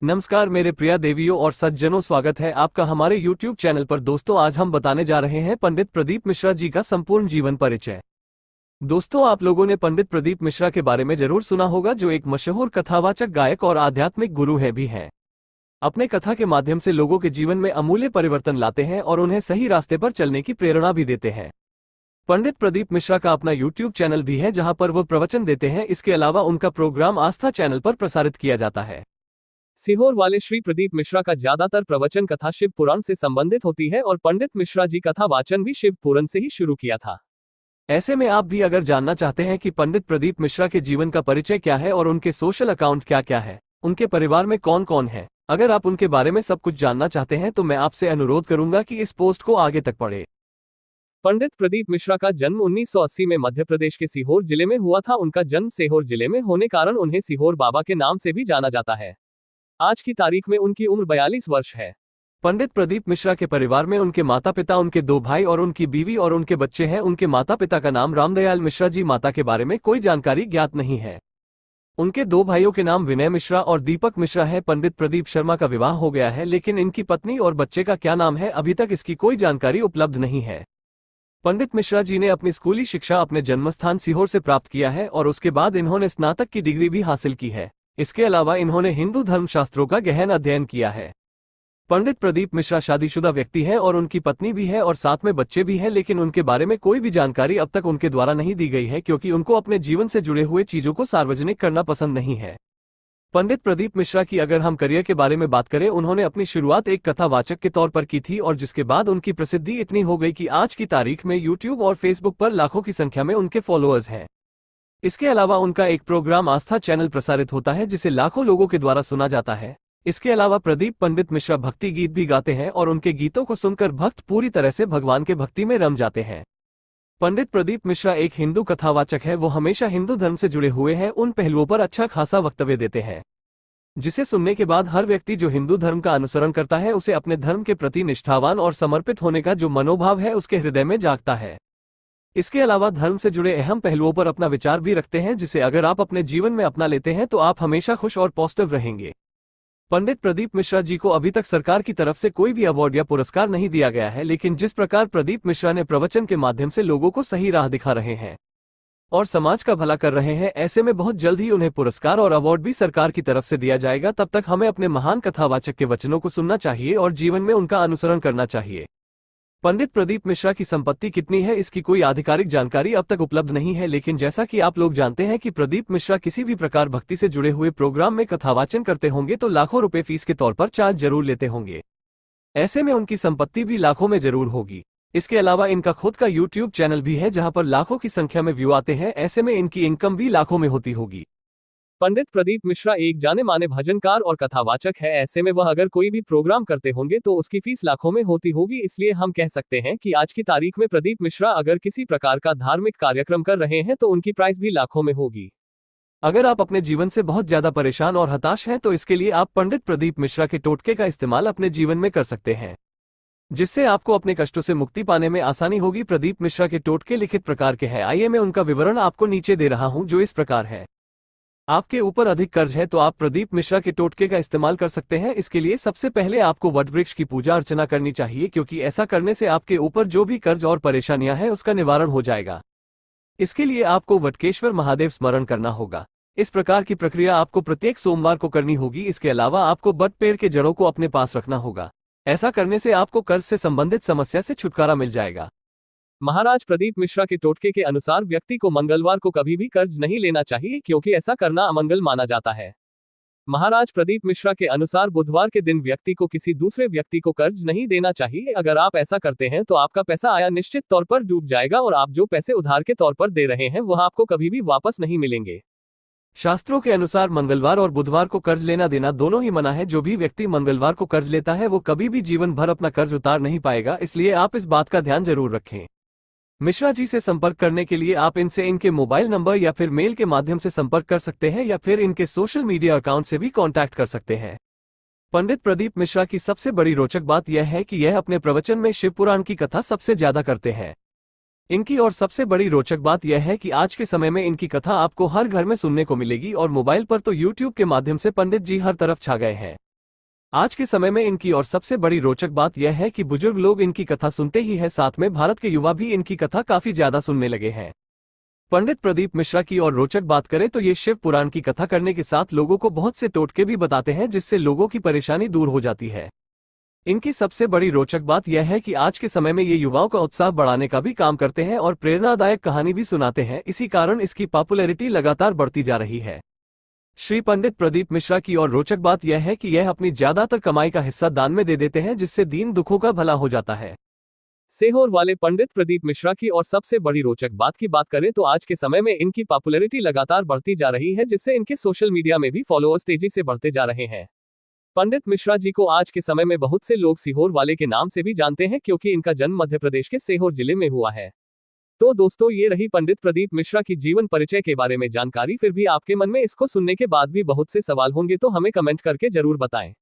नमस्कार मेरे प्रिय देवियों और सज्जनों, स्वागत है आपका हमारे YouTube चैनल पर। दोस्तों, आज हम बताने जा रहे हैं पंडित प्रदीप मिश्रा जी का संपूर्ण जीवन परिचय। दोस्तों, आप लोगों ने पंडित प्रदीप मिश्रा के बारे में जरूर सुना होगा, जो एक मशहूर कथावाचक, गायक और आध्यात्मिक गुरु है भी हैं। अपने कथा के माध्यम से लोगों के जीवन में अमूल्य परिवर्तन लाते हैं और उन्हें सही रास्ते पर चलने की प्रेरणा भी देते हैं। पंडित प्रदीप मिश्रा का अपना YouTube चैनल भी है, जहां पर वो प्रवचन देते हैं। इसके अलावा उनका प्रोग्राम आस्था चैनल पर प्रसारित किया जाता है। सीहोर वाले श्री प्रदीप मिश्रा का ज्यादातर प्रवचन कथा शिव पुराण से संबंधित होती है और पंडित मिश्रा जी कथा वाचन भी शिव पुराण से ही शुरू किया था। ऐसे में आप भी अगर जानना चाहते हैं कि पंडित प्रदीप मिश्रा के जीवन का परिचय क्या है और उनके सोशल अकाउंट क्या क्या है, उनके परिवार में कौन कौन है, अगर आप उनके बारे में सब कुछ जानना चाहते हैं तो मैं आपसे अनुरोध करूंगा कि इस पोस्ट को आगे तक पढ़ें। पंडित प्रदीप मिश्रा का जन्म 1980 में मध्य प्रदेश के सीहोर जिले में हुआ था। उनका जन्म सीहोर जिले में होने कारण उन्हें सीहोर बाबा के नाम से भी जाना जाता है। आज की तारीख में उनकी उम्र 42 वर्ष है। पंडित प्रदीप मिश्रा के परिवार में उनके माता पिता, उनके 2 भाई और उनकी बीवी और उनके बच्चे हैं। उनके माता पिता का नाम रामदयाल मिश्रा जी, माता के बारे में कोई जानकारी ज्ञात नहीं है। उनके 2 भाइयों के नाम विनय मिश्रा और दीपक मिश्रा है। पंडित प्रदीप शर्मा का विवाह हो गया है, लेकिन इनकी पत्नी और बच्चे का क्या नाम है, अभी तक इसकी कोई जानकारी उपलब्ध नहीं है। पंडित मिश्रा जी ने अपनी स्कूली शिक्षा अपने जन्मस्थान सीहोर से प्राप्त किया है और उसके बाद इन्होंने स्नातक की डिग्री भी हासिल की है। इसके अलावा इन्होंने हिंदू धर्मशास्त्रों का गहन अध्ययन किया है। पंडित प्रदीप मिश्रा शादीशुदा व्यक्ति हैं और उनकी पत्नी भी है और साथ में बच्चे भी हैं, लेकिन उनके बारे में कोई भी जानकारी अब तक उनके द्वारा नहीं दी गई है, क्योंकि उनको अपने जीवन से जुड़े हुए चीजों को सार्वजनिक करना पसंद नहीं है। पंडित प्रदीप मिश्रा की अगर हम करियर के बारे में बात करें, उन्होंने अपनी शुरुआत एक कथावाचक के तौर पर की थी और जिसके बाद उनकी प्रसिद्धि इतनी हो गई कि आज की तारीख में यूट्यूब और फेसबुक पर लाखों की संख्या में उनके फॉलोअर्स हैं। इसके अलावा उनका एक प्रोग्राम आस्था चैनल प्रसारित होता है, जिसे लाखों लोगों के द्वारा सुना जाता है। इसके अलावा प्रदीप पंडित मिश्रा भक्ति गीत भी गाते हैं और उनके गीतों को सुनकर भक्त पूरी तरह से भगवान के भक्ति में रम जाते हैं। पंडित प्रदीप मिश्रा एक हिंदू कथावाचक है। वो हमेशा हिंदू धर्म से जुड़े हुए हैं, उन पहलुओं पर अच्छा खासा वक्तव्य देते हैं, जिसे सुनने के बाद हर व्यक्ति जो हिंदू धर्म का अनुसरण करता है, उसे अपने धर्म के प्रति निष्ठावान और समर्पित होने का जो मनोभाव है उसके हृदय में जागता है। इसके अलावा धर्म से जुड़े अहम पहलुओं पर अपना विचार भी रखते हैं, जिसे अगर आप अपने जीवन में अपना लेते हैं तो आप हमेशा खुश और पॉजिटिव रहेंगे। पंडित प्रदीप मिश्रा जी को अभी तक सरकार की तरफ से कोई भी अवार्ड या पुरस्कार नहीं दिया गया है, लेकिन जिस प्रकार प्रदीप मिश्रा ने प्रवचन के माध्यम से लोगों को सही राह दिखा रहे हैं और समाज का भला कर रहे हैं, ऐसे में बहुत जल्द ही उन्हें पुरस्कार और अवार्ड भी सरकार की तरफ से दिया जाएगा। तब तक हमें अपने महान कथावाचक के वचनों को सुनना चाहिए और जीवन में उनका अनुसरण करना चाहिए। पंडित प्रदीप मिश्रा की संपत्ति कितनी है, इसकी कोई आधिकारिक जानकारी अब तक उपलब्ध नहीं है, लेकिन जैसा कि आप लोग जानते हैं कि प्रदीप मिश्रा किसी भी प्रकार भक्ति से जुड़े हुए प्रोग्राम में कथावाचन करते होंगे तो लाखों रुपए फीस के तौर पर चार्ज जरूर लेते होंगे। ऐसे में उनकी संपत्ति भी लाखों में जरूर होगी। इसके अलावा इनका खुद का YouTube चैनल भी है, जहां पर लाखों की संख्या में व्यू आते हैं। ऐसे में इनकी इनकम भी लाखों में होती होगी। पंडित प्रदीप मिश्रा एक जाने माने भजनकार और कथावाचक है। ऐसे में वह अगर कोई भी प्रोग्राम करते होंगे तो उसकी फीस लाखों में होती होगी। इसलिए हम कह सकते हैं कि आज की तारीख में प्रदीप मिश्रा अगर किसी प्रकार का धार्मिक कार्यक्रम कर रहे हैं तो उनकी प्राइस भी लाखों में होगी। अगर आप अपने जीवन से बहुत ज्यादा परेशान और हताश हैं तो इसके लिए आप पंडित प्रदीप मिश्रा के टोटके का इस्तेमाल अपने जीवन में कर सकते हैं, जिससे आपको अपने कष्टों से मुक्ति पाने में आसानी होगी। प्रदीप मिश्रा के टोटके लिखित प्रकार के हैं। आइए मैं उनका विवरण आपको नीचे दे रहा हूं, जो इस प्रकार है। आपके ऊपर अधिक कर्ज है तो आप प्रदीप मिश्रा के टोटके का इस्तेमाल कर सकते हैं। इसके लिए सबसे पहले आपको वटवृक्ष की पूजा अर्चना करनी चाहिए, क्योंकि ऐसा करने से आपके ऊपर जो भी कर्ज और परेशानियां हैं उसका निवारण हो जाएगा। इसके लिए आपको वटकेश्वर महादेव स्मरण करना होगा। इस प्रकार की प्रक्रिया आपको प्रत्येक सोमवार को करनी होगी। इसके अलावा आपको बट पेड़ के जड़ों को अपने पास रखना होगा। ऐसा करने से आपको कर्ज से संबंधित समस्या से छुटकारा मिल जाएगा। महाराज प्रदीप मिश्रा के टोटके के अनुसार व्यक्ति को मंगलवार को कभी भी कर्ज नहीं लेना चाहिए, क्योंकि ऐसा करना अमंगल माना जाता है। महाराज प्रदीप मिश्रा के अनुसार बुधवार के दिन व्यक्ति को किसी दूसरे व्यक्ति को कर्ज नहीं देना चाहिए। अगर आप ऐसा करते हैं तो आपका पैसा आया निश्चित तौर पर डूब जाएगा और आप जो पैसे उधार के तौर पर दे रहे हैं वह आपको कभी भी वापस नहीं मिलेंगे। शास्त्रों के अनुसार मंगलवार और बुधवार को कर्ज लेना देना दोनों ही मना है। जो भी व्यक्ति मंगलवार को कर्ज लेता है वो कभी भी जीवन भर अपना कर्ज उतार नहीं पाएगा, इसलिए आप इस बात का ध्यान जरूर रखें। मिश्रा जी से संपर्क करने के लिए आप इनसे इनके मोबाइल नंबर या फिर मेल के माध्यम से संपर्क कर सकते हैं, या फिर इनके सोशल मीडिया अकाउंट से भी कांटेक्ट कर सकते हैं। पंडित प्रदीप मिश्रा की सबसे बड़ी रोचक बात यह है कि यह अपने प्रवचन में शिव पुराण की कथा सबसे ज्यादा करते हैं। इनकी और सबसे बड़ी रोचक बात यह है कि आज के समय में इनकी कथा आपको हर घर में सुनने को मिलेगी और मोबाइल पर तो YouTube के माध्यम से पंडित जी हर तरफ छा गए हैं। आज के समय में इनकी और सबसे बड़ी रोचक बात यह है कि बुजुर्ग लोग इनकी कथा सुनते ही है, साथ में भारत के युवा भी इनकी कथा काफी ज्यादा सुनने लगे हैं। पंडित प्रदीप मिश्रा की और रोचक बात करें तो ये शिव पुराण की कथा करने के साथ लोगों को बहुत से टोटके भी बताते हैं, जिससे लोगों की परेशानी दूर हो जाती है। इनकी सबसे बड़ी रोचक बात यह है कि आज के समय में ये युवाओं का उत्साह बढ़ाने का भी काम करते हैं और प्रेरणादायक कहानी भी सुनाते हैं। इसी कारण इसकी पॉपुलैरिटी लगातार बढ़ती जा रही है। श्री पंडित प्रदीप मिश्रा की और रोचक बात यह है कि यह अपनी ज्यादातर कमाई का हिस्सा दान में दे देते हैं, जिससे दीन दुखों का भला हो जाता है। सीहोर वाले पंडित प्रदीप मिश्रा की और सबसे बड़ी रोचक बात की बात करें तो आज के समय में इनकी पॉपुलैरिटी लगातार बढ़ती जा रही है, जिससे इनके सोशल मीडिया में भी फॉलोअर्स तेजी से बढ़ते जा रहे हैं। पंडित मिश्रा जी को आज के समय में बहुत से लोग सीहोर वाले के नाम से भी जानते हैं, क्योंकि इनका जन्म मध्य प्रदेश के सीहोर जिले में हुआ है। तो दोस्तों, ये रही पंडित प्रदीप मिश्रा की जीवन परिचय के बारे में जानकारी। फिर भी आपके मन में इसको सुनने के बाद भी बहुत से सवाल होंगे, तो हमें कमेंट करके जरूर बताएं।